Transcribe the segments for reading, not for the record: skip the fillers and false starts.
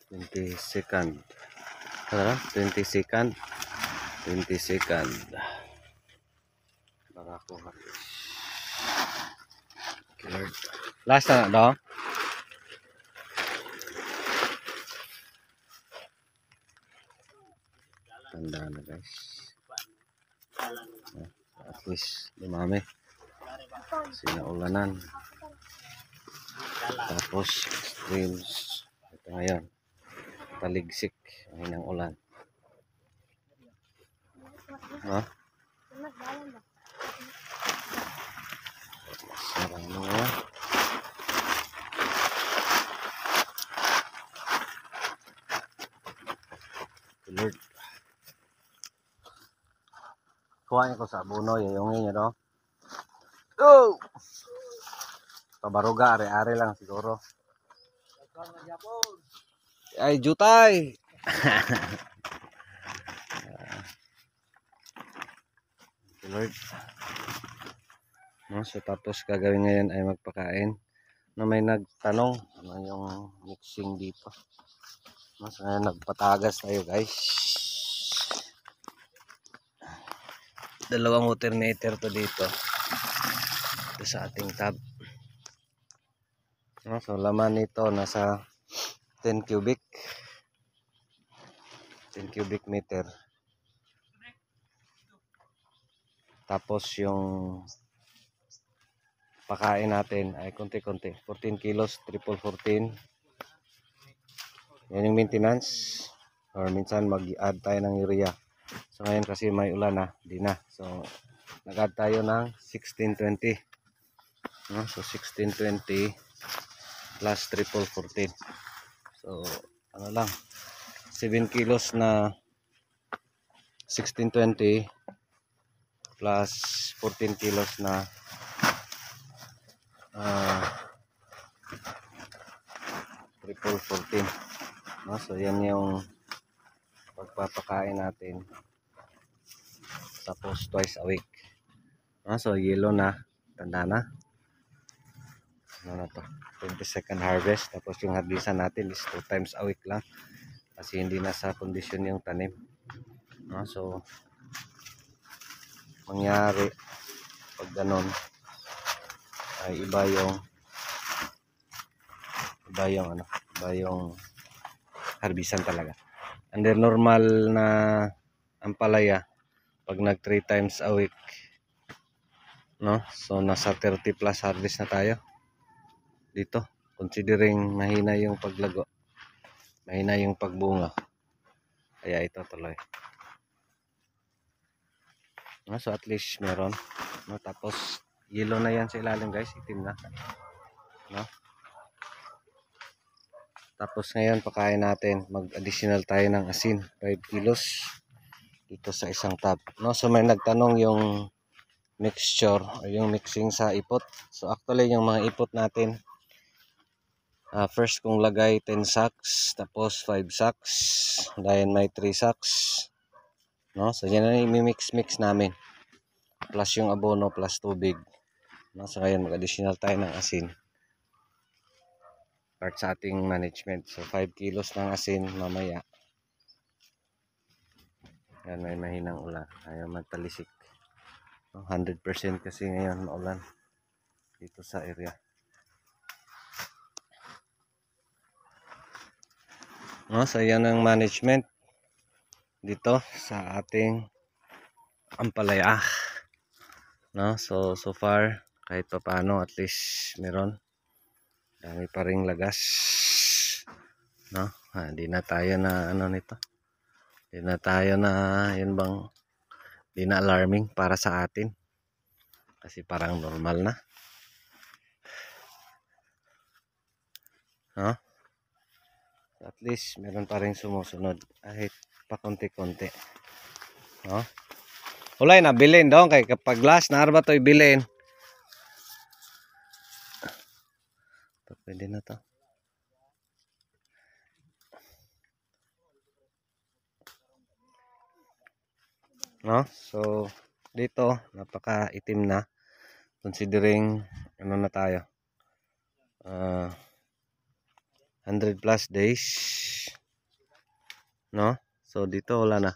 22nd. 22nd. 22nd. Barako Harvest. Lord. Last na do. Tanda na guys. At least dumami. Sinaulanan. Tapos streams. Ito ngayon. Taligsik ang hinang ulan. Ha? Sarang mga. Lord. Kuhain ko sa abono, yayungin niya do. Oh! Pabaruga, are-are lang siguro. Ay, jutay! Lord. No, so tapos gagawin ngayon ay magpakain. No, may nagtanong ano yung mixing dito. No, so ngayon nagpatagas tayo guys. Dalawang alternator to dito. Ito sa ating tab. No, so laman nito nasa 10 cubic. 10 cubic meter. Tapos yung pakain natin ay konti-konti. 14 kilos, triple 14. Yan yung maintenance. Or minsan mag-add tayo ng urea. So ngayon kasi may ulan na, di na. So nag-add tayo ng 1620. No? So 1620 plus triple 14. So ano lang, 7 kilos na 1620 plus 14 kilos na triple 14. No? So yan yung pagpapakain natin. Tapos twice a week. No? So yellow na, tanda na. Ano na to? 22nd harvest. Tapos yung harbisan natin is 2 times a week lang. Kasi hindi na sa kondisyon yung tanim. No? So mangyari pag ganon ay iba yung harbisan talaga. Under normal na ampalaya pag nag 3 times a week, no? So nasa 30 plus harvest na tayo dito, considering mahina yung paglago, mahina yung pagbunga, kaya ito tuloy. No? So at least meron, no? Tapos yellow na yan sa ilalim guys, itim na, no? Tapos ngayon pakain natin, mag-additional tayo ng asin, 5 kilos dito sa isang tub. No, so may nagtanong yung mixture o yung mixing sa ipot. So actually yung mga ipot natin, first kong lagay 10 sacks, tapos 5 sacks, then may 3 sacks. No, so yan na i-mix namin. Plus yung abono plus tubig. No, so ngayon mag-additional tayo ng asin. Part sa ating management. So 5 kilos ng asin mamaya. Yan, may mahinang ulan. Ayaw magtalisik. 100% kasi ngayon maulan dito sa area. No, so yan ang management dito sa ating ampalaya. No, so far kahit pa paano at least meron. Dami pa ring lagas. No, di na tayo na ano nito. Di na tayo na yun bang di na alarming para sa atin. Kasi parang normal na. No? At least meron pa ring sumusunod kahit pa konti-konti. No? Ulay na bilin daw kay kapag last na arba to'y bilin. Pwede na to. No? So dito napaka-itim na considering ano na tayo. 100 plus days. no? So dito wala na.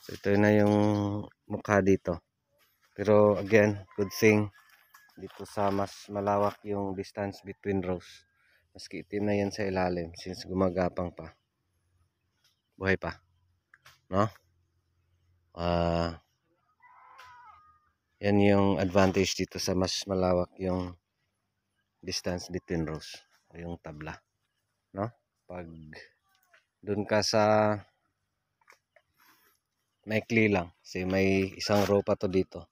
So ito na yung mukha dito. Pero again, good thing dito sa mas malawak yung distance between rows. Maski itim na yan sa ilalim since gumagapang pa. Buhay pa, no? Yan yung advantage dito sa mas malawak yung distance between rows o yung tabla, no? Pag dun ka sa maikli lang kasi may isang row pa to dito,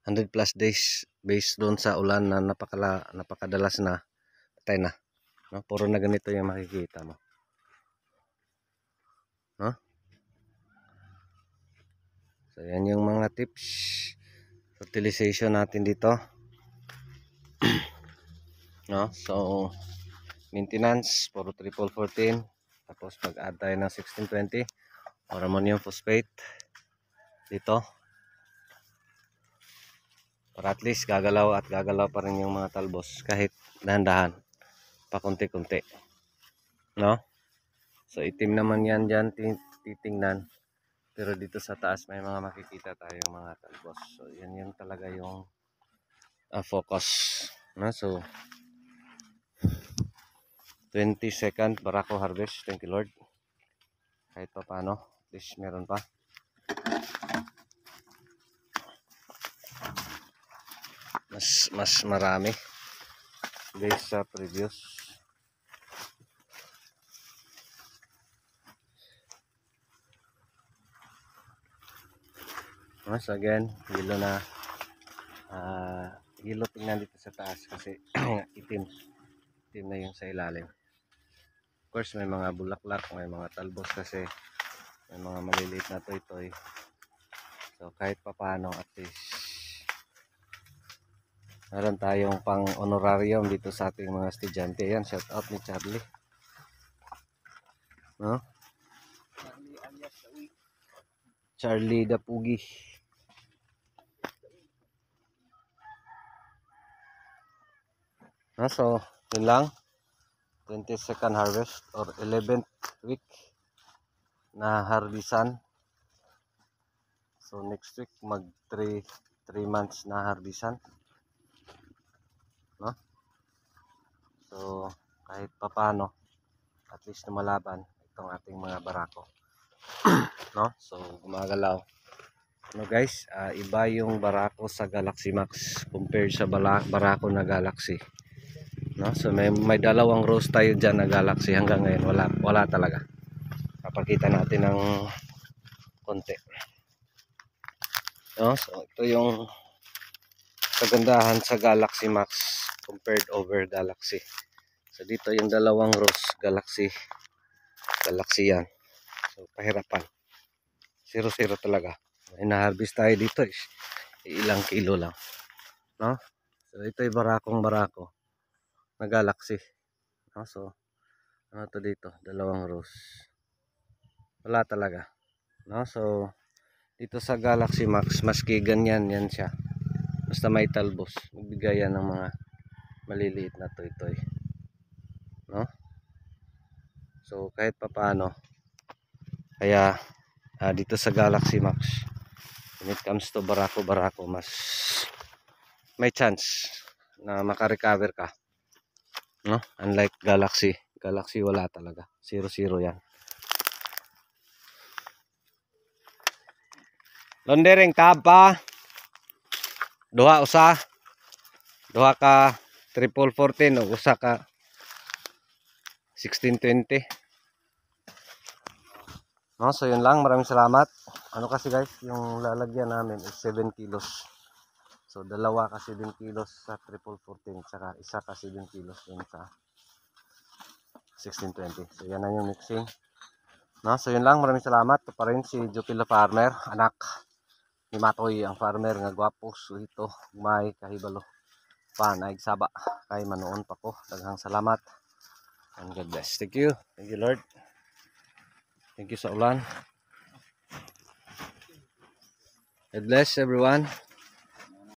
100 plus days based doon sa ulan na napakadalas na, patay na, no? Puro na ganito yung makikita mo, no? So yan yung mga tips fertilization natin dito, no? So maintenance puro triple 14, tapos pag-add tayo ng 1620 or ammonium phosphate dito para at least gagalaw at gagalaw pa rin yung mga talbos kahit dahan-dahan pa konti-konti, no? So itim naman yan dyan titingnan, pero dito sa taas may mga makikita tayong mga talbos. So yan yung talaga yung focus, no? So 22nd barako harvest. Thank you Lord, kahit pa paano at least meron pa. Mas marami guys sa previous. Once again, hilo na hilo tingnan dito sa taas kasi itim na yung sa ilalim. Of course may mga bulaklak, may mga talbos kasi may mga maliliit na toy. So kahit papano at least meron tayong pang honorarium dito sa ating mga estudyante. Yan, shout out ni Charlie, no? Charlie Dapugi. So yun lang, 22nd harvest or 11th week na harbisan. So next week mag 3 months na harbisan, no? So kahit papano at least na malaban itong ating mga barako, no? So gumagalaw, no guys? Iba yung barako sa Galaxy Max compared sa barako na Galaxy, no? So may dalawang rows tayo dyan na Galaxy, hanggang ngayon wala talaga. Papakita natin ng konti, no? So ito yung kagandahan sa Galaxy Max compared over Galaxy. So dito yung dalawang rows Galaxy yan. So pahirapan, 0-0 talaga. Ina-harvest tayo dito is ilang kilo lang, no? So ito yung barako na Galaxy, no? So ano to dito, dalawang rows, wala talaga, no? So dito sa Galaxy Max maski ganyan yan siya, basta may talbos magbigay yan ng mga maliliit na toy, no? So kahit papaano, kaya dito sa Galaxy Max when it comes to barako mas may chance na makarecover ka, no? Unlike Galaxy wala talaga, 0-0 yan. Londering tab pa duha ka triple 14 o usa ka 1620, no? So yun lang, maraming salamat. Ano kasi guys, yung lalagyan namin is 7 kilos. So dalawa ka 7 kilos sa triple 14 saka isa ka 7 kilos yun sa 1620. So yan na yung mixing, no? So yun lang, maraming salamat. Ito pa rin si Jupilo Farmer, anak ni Matoy ang farmer nga gwapo, suhito, may kahibalo pa naigsaba kay manoon pa ko. Daghang salamat and God bless. Thank you Lord. Thank you sa ulan. God bless everyone.